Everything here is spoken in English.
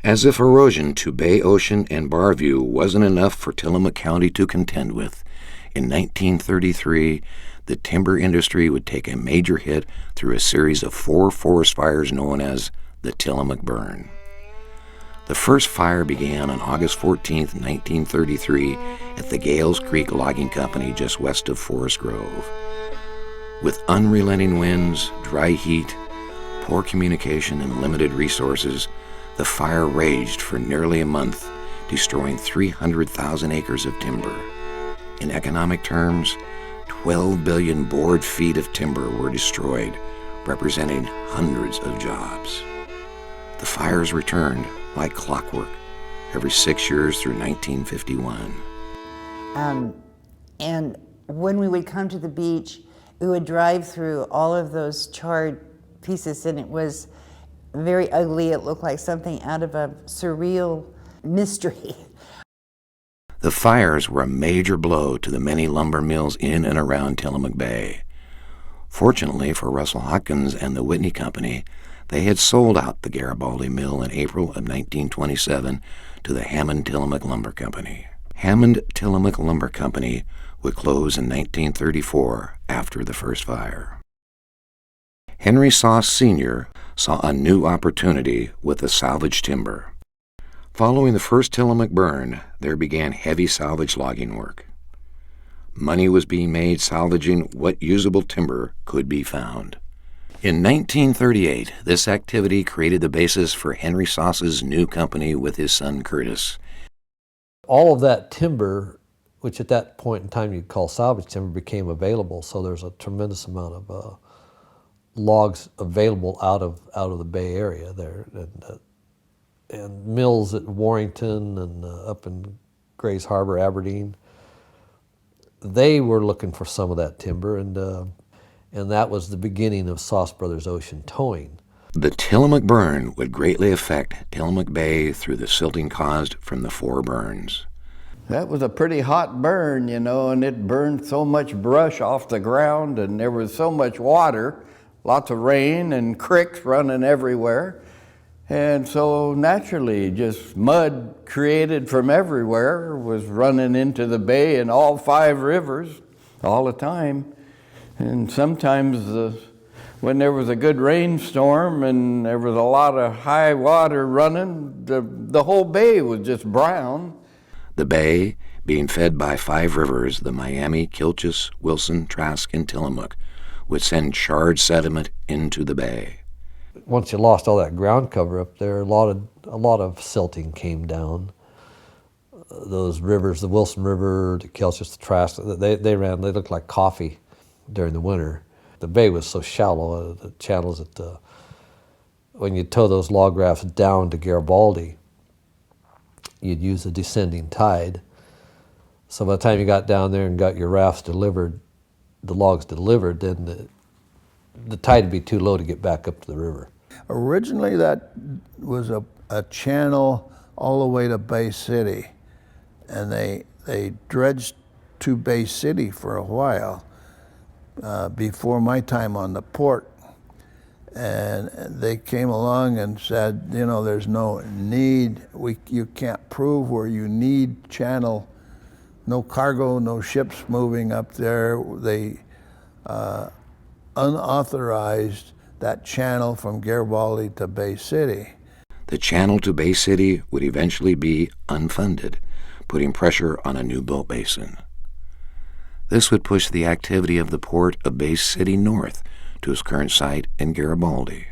As if erosion to Bay Ocean and Barview wasn't enough for Tillamook County to contend with, in 1933, the timber industry would take a major hit through a series of 4 forest fires known as the Tillamook Burn. The first fire began on August 14, 1933, at the Gales Creek Logging Company just west of Forest Grove. With unrelenting winds, dry heat, poor communication, and limited resources, the fire raged for nearly a month, destroying 300,000 acres of timber. In economic terms, 12 billion board feet of timber were destroyed, representing hundreds of jobs. The fires returned like clockwork every 6 years through 1951. And when we would come to the beach, we would drive through all of those charred pieces, and it was very ugly. It looked like something out of a surreal mystery. The fires were a major blow to the many lumber mills in and around Tillamook Bay. Fortunately for Russell Hawkins and the Whitney Company, they had sold out the Garibaldi mill in April of 1927 to the Hammond-Tillamook Lumber Company. Hammond-Tillamook Lumber Company would close in 1934 after the first fire. Henry Sauce Sr. saw a new opportunity with the salvage timber. Following the first Tillamook burn, there began heavy salvage logging work. Money was being made salvaging what usable timber could be found. In 1938, this activity created the basis for Henry Sauce's new company with his son Curtis. All of that timber, which at that point in time you'd call salvage timber, became available, so there's a tremendous amount of logs available out of the Bay Area there. And mills at Warrington and up in Grays Harbor, Aberdeen, they were looking for some of that timber, and that was the beginning of Sauce Brothers Ocean Towing. The Tillamook burn would greatly affect Tillamook Bay through the silting caused from the 4 burns. That was a pretty hot burn, you know, and it burned so much brush off the ground, and there was so much water, lots of rain and creeks running everywhere. And so naturally, just mud created from everywhere was running into the bay and all 5 rivers all the time. And sometimes when there was a good rainstorm and there was a lot of high water running, the whole bay was just brown. The bay, being fed by 5 rivers, the Miami, Kilchis, Wilson, Trask, and Tillamook, would send charred sediment into the bay. Once you lost all that ground cover up there, a lot of silting came down. Those rivers, the Wilson River, the Kilchis, the Trask, they looked like coffee during the winter. The bay was so shallow, the channels that when you tow those log rafts down to Garibaldi, you'd use a descending tide. So by the time you got down there and got your rafts delivered, the logs delivered, then the tide would be too low to get back up to the river. Originally that was a channel all the way to Bay City, and they dredged to Bay City for a while before my time on the port. And they came along and said, you know, there's no need, you can't prove where you need channel, no cargo, no ships moving up there. They unauthorized that channel from Garibaldi to Bay City. The channel to Bay City would eventually be unfunded, putting pressure on a new boat basin. This would push the activity of the port of Bay City north to its current site in Garibaldi.